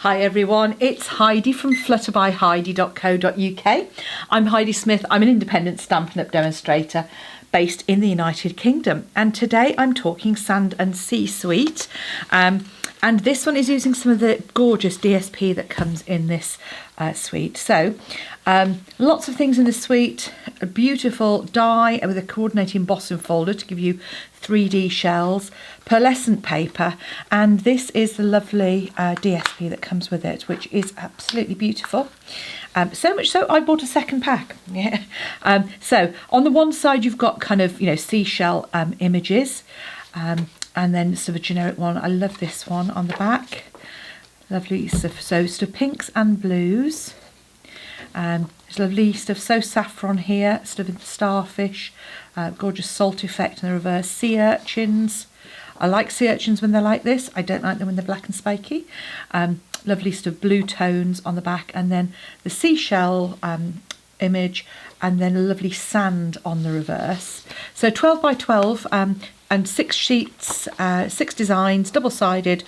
Hi everyone, it's Heidi from flutterbyheidi.co.uk. I'm Heidi Smith. I'm an independent Stampin' Up! Demonstrator based in the United Kingdom, and today I'm talking Sand and Sea Suite, and this one is using some of the gorgeous DSP that comes in this suite. So lots of things in the suite, a beautiful die with a coordinating embossing folder to give you 3D shells, pearlescent paper, and this is the lovely DSP that comes with it, which is absolutely beautiful. So much so I bought a second pack. Yeah. So on the one side you've got kind of, you know, seashell images, and then sort of a generic one. I love this one on the back. Lovely stuff. So pinks and blues. There's lovely stuff. So saffron here, sort of starfish, gorgeous salt effect in the reverse. Sea urchins. I like sea urchins when they're like this. I don't like them when they're black and spiky. Lovely sort of blue tones on the back, and then the seashell image, and then a lovely sand on the reverse. So 12 by 12 and 6 sheets, 6 designs, double-sided,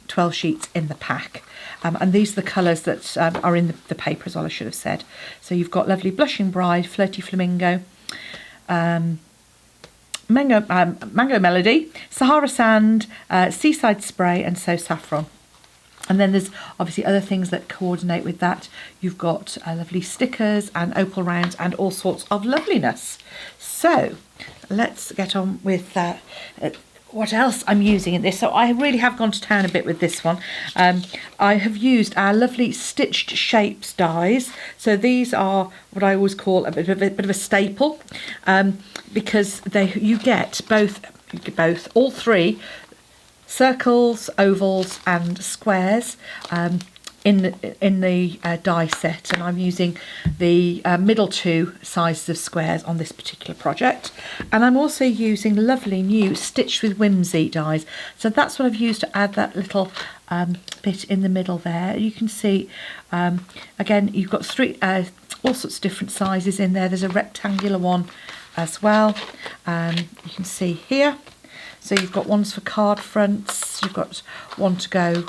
12 sheets in the pack. And these are the colours that are in the paper as well, I should have said. So you've got lovely Blushing Bride, Flirty Flamingo, Mango Melody, Sahara Sand, Seaside Spray, and So Saffron. And then there's obviously other things that coordinate with that. You've got lovely stickers and opal rounds and all sorts of loveliness. So let's get on with what else I'm using in this. So I really have gone to town a bit with this one. I have used our lovely Stitched Shapes dies. So these are what I always call a bit of a staple, because you get all three circles, ovals and squares in the die set, and I'm using the middle two sizes of squares on this particular project. And I'm also using lovely new Stitched with Whimsey dies. So that's what I've used to add that little bit in the middle there. You can see again you've got three all sorts of different sizes in there. There's a rectangular one as well, you can see here. So you've got ones for card fronts, you've got one to go,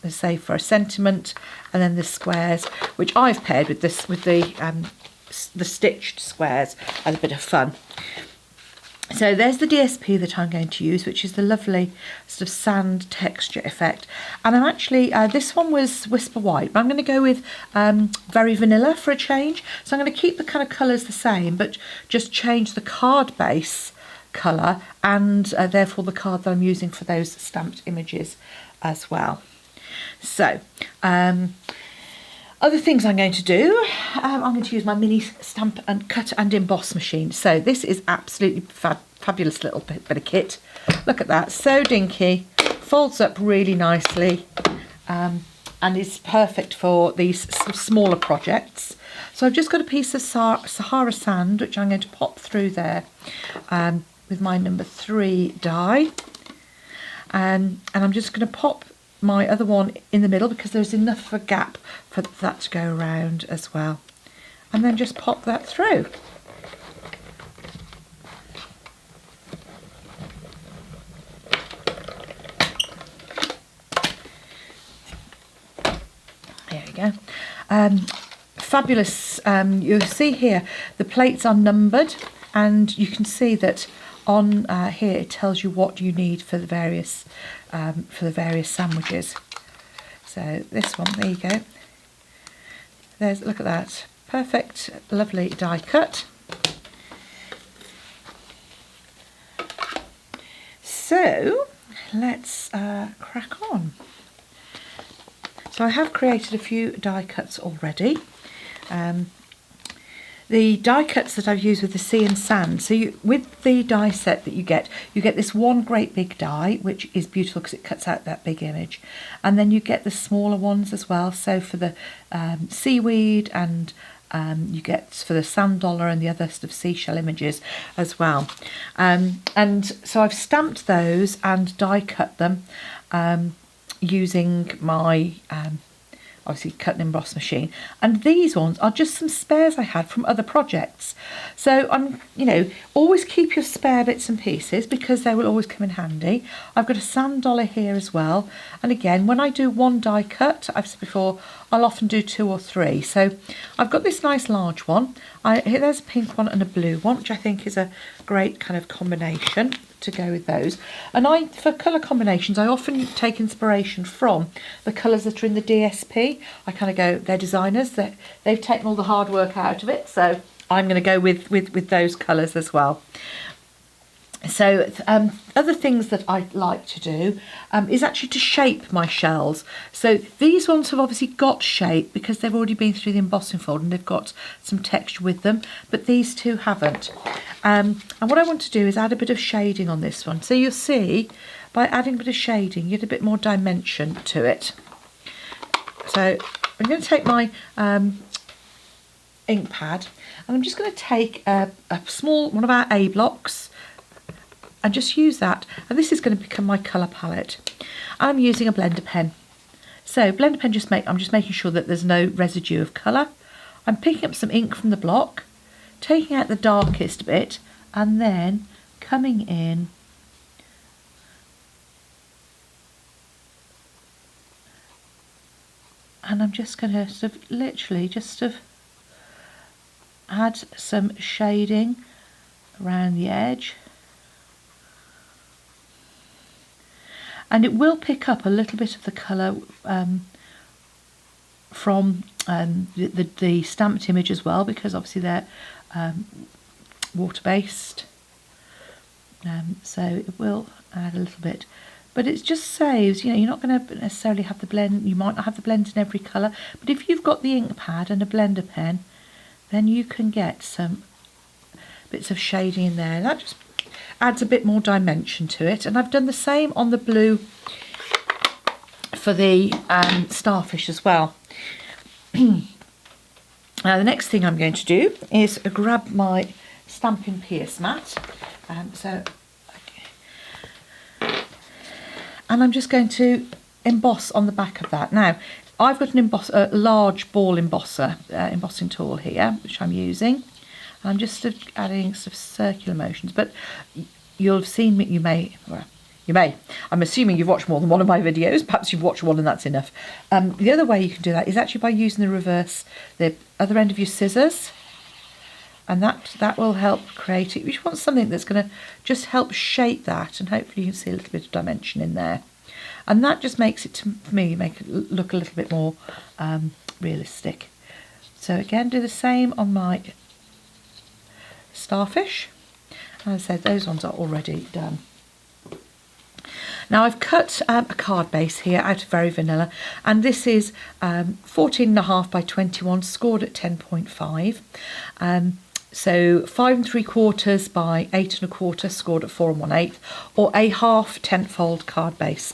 let's say, for a sentiment, and then the squares, which I've paired with this with the stitched squares as a bit of fun. So there's the DSP that I'm going to use, which is the lovely sort of sand texture effect. And I'm actually, this one was Whisper White, but I'm going to go with Very Vanilla for a change. So I'm going to keep the kind of colours the same, but just change the card base colour and therefore the card that I'm using for those stamped images as well. So other things I'm going to do, I'm going to use my mini stamp and cut and emboss machine. So this is absolutely fabulous little bit of kit. Look at that, so dinky, folds up really nicely, and is perfect for these sort of smaller projects. So I've just got a piece of Sahara Sand, which I'm going to pop through there with my number 3 die, and I'm just going to pop my other one in the middle because there's enough of a gap for that to go around as well, and then just pop that through. There we go. Fabulous. You'll see here the plates are numbered, and you can see that on here it tells you what you need for the various sandwiches. So this one, there you go. There's, look at that, perfect, lovely die cut. So let's crack on. So I have created a few die cuts already. The die cuts that I've used with the sea and sand, so with the die set that you get this one great big die, which is beautiful because it cuts out that big image, and then you get the smaller ones as well. So for the seaweed, and you get for the sand dollar and the other sort of seashell images as well. And so I've stamped those and die cut them using my obviously cut and emboss machine. And these ones are just some spares I had from other projects. So I'm, you know, always keep your spare bits and pieces because they will always come in handy. I've got a sand dollar here as well. And again, when I do one die cut, I've said before, I'll often do 2 or 3. So I've got this nice large one. There's a pink one and a blue one, which I think is a great kind of combination to go with those. And for colour combinations, I often take inspiration from the colours that are in the DSP. I kind of go, they're designers, they've taken all the hard work out of it, so I'm going to go with those colours as well. So other things that I like to do is actually to shape my shells. So these ones have obviously got shape because they've already been through the embossing fold and they've got some texture with them, but these two haven't. And what I want to do is add a bit of shading on this one. So you'll see by adding a bit of shading you get a bit more dimension to it. So I'm going to take my ink pad and I'm just going to take a small one of our A blocks and just use that, and this is going to become my colour palette. I'm using a blender pen. So blender pen, I'm just making sure that there's no residue of colour. I'm picking up some ink from the block, taking out the darkest bit, and then coming in and I'm just going to sort of literally just sort of add some shading around the edge. And it will pick up a little bit of the colour from the stamped image as well, because obviously they're water-based. So it will add a little bit. But it just saves, you know, you're not going to necessarily have the blend, you might not have the blend in every colour, but if you've got the ink pad and a blender pen, then you can get some bits of shading in there. That just adds a bit more dimension to it. And I've done the same on the blue for the starfish as well. Now the next thing I'm going to do is grab my Stampin' Pierce mat. And I'm just going to emboss on the back of that. Now I've got a large ball embossing tool here, which I'm using. I'm just adding sort of circular motions, but you'll have seen me, you may, I'm assuming you've watched more than one of my videos, perhaps you've watched one and that's enough. The other way you can do that is actually by using the other end of your scissors, and that will help create it. You just want something that's going to just help shape that, and hopefully you can see a little bit of dimension in there. And that just makes it, for me, make it look a little bit more realistic. So again, do the same on my starfish. And as I said, those ones are already done. Now I've cut a card base here out of Very Vanilla, and this is 14.5 by 21, scored at 10.5. So 5 3/4 by 8 1/4, scored at 4 1/8, or a half tenfold card base.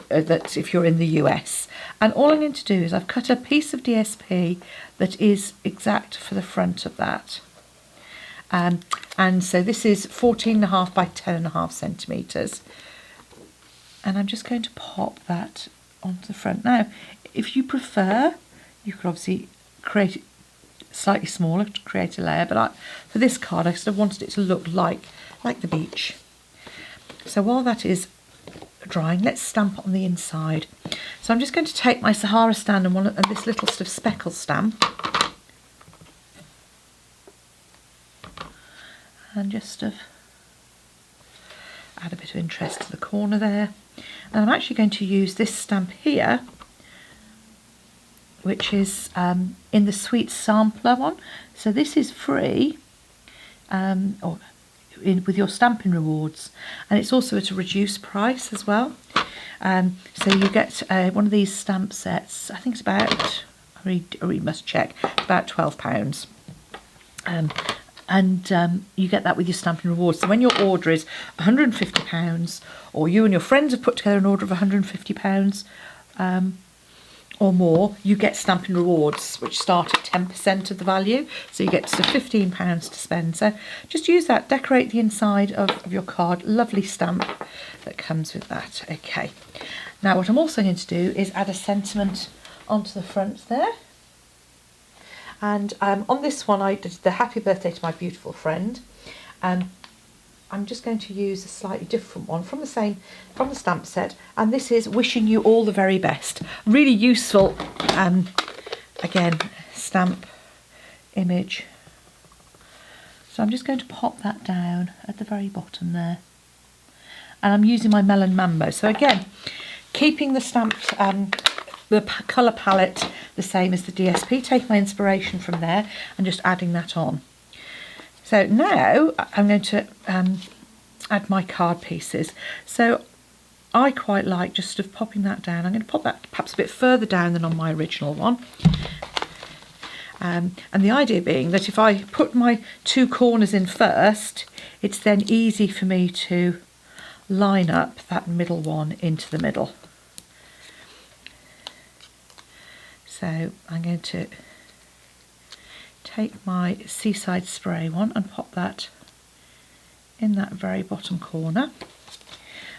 That's if you're in the US. And all I'm going to do is I've cut a piece of DSP that is exact for the front of that. And so this is 14.5 by 10.5 centimetres. And I'm just going to pop that onto the front. Now, if you prefer, you could obviously create it slightly smaller to create a layer, but for this card I sort of wanted it to look like the beach. So while that is drying, let's stamp on the inside. So I'm just going to take my Sahara stand and this little sort of speckle stamp, and just add a bit of interest to the corner there. And I'm actually going to use this stamp here, which is in the Sweet Sampler one. So this is free with your Stampin' Rewards, and it's also at a reduced price as well. So you get one of these stamp sets. I think it's about, I really must check, about £12. And you get that with your Stampin' Rewards. So when your order is £150, or you and your friends have put together an order of £150 or more, you get Stampin' Rewards, which start at 10% of the value. So you get to £15 to spend. So just use that, decorate the inside of your card. Lovely stamp that comes with that. Okay. Now what I'm also going to do is add a sentiment onto the front there. And on this one I did the happy birthday to my beautiful friend. I'm just going to use a slightly different one from the stamp set, and this is wishing you all the very best. Really useful, again, stamp image. So I'm just going to pop that down at the very bottom there, and I'm using my Melon Mambo. So again, keeping the stamped the colour palette the same as the DSP, take my inspiration from there and just adding that on. So now I'm going to add my card pieces. So I quite like just sort of popping that down. I'm going to pop that perhaps a bit further down than on my original one. And the idea being that if I put my two corners in first, it's then easy for me to line up that middle one into the middle. So I'm going to take my Seaside Spray one and pop that in that very bottom corner.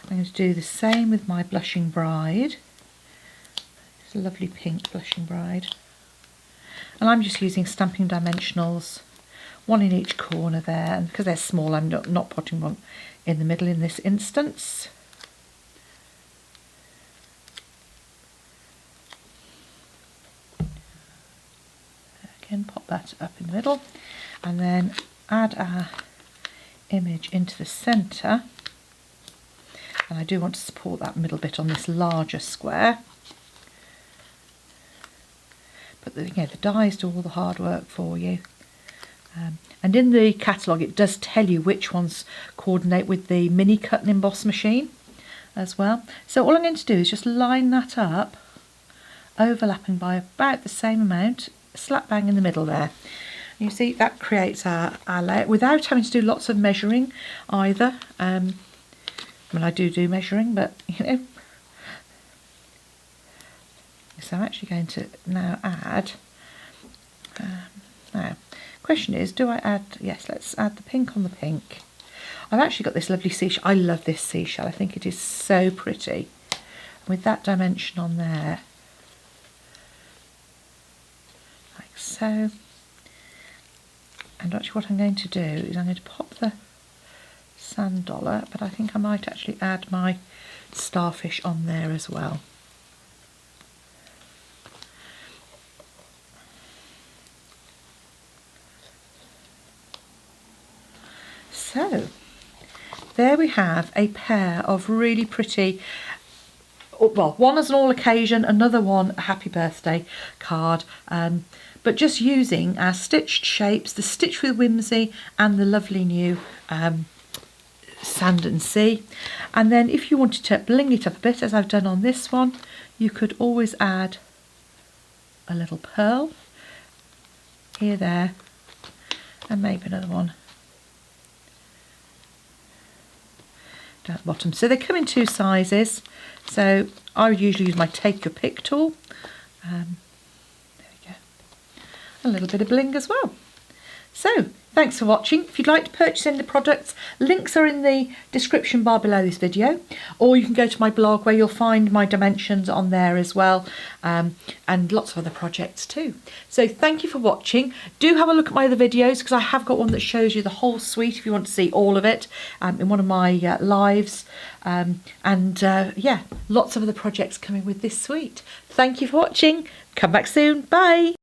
I'm going to do the same with my Blushing Bride. It's a lovely pink Blushing Bride. And I'm just using Stamping Dimensionals, one in each corner there, and because they're small I'm not putting one in the middle in this instance. Again, pop that up in the middle and then add our image into the centre, and I do want to support that middle bit on this larger square, but the dies do all the hard work for you, and in the catalogue it does tell you which ones coordinate with the mini cut and emboss machine as well. So all I'm going to do is just line that up, overlapping by about the same amount, slap bang in the middle there. You see that creates our layout without having to do lots of measuring either. I mean, I do measuring, but you know. So I'm actually going to now add. Now, question is, do I add? Yes, let's add the pink on the pink. I've actually got this lovely seashell. I love this seashell. I think it is so pretty. With that dimension on there, like so. And actually what I'm going to do is I'm going to pop the sand dollar, but I think I might actually add my starfish on there as well. So there we have a pair of really pretty, well, one as an all occasion, another one a happy birthday card, but just using our stitched shapes, the Stitch with Whimsy and the lovely new Sand and Sea. And then if you wanted to bling it up a bit, as I've done on this one, you could always add a little pearl here, there, and maybe another one down at the bottom. So they come in two sizes, so I would usually use my Take Your Pick tool. There we go. A little bit of bling as well. So thanks for watching. If you'd like to purchase any of the products, links are in the description bar below this video, or you can go to my blog where you'll find my dimensions on there as well, and lots of other projects too. So thank you for watching. Do have a look at my other videos, because I have got one that shows you the whole suite if you want to see all of it, in one of my lives, yeah, lots of other projects coming with this suite. Thank you for watching. Come back soon. Bye.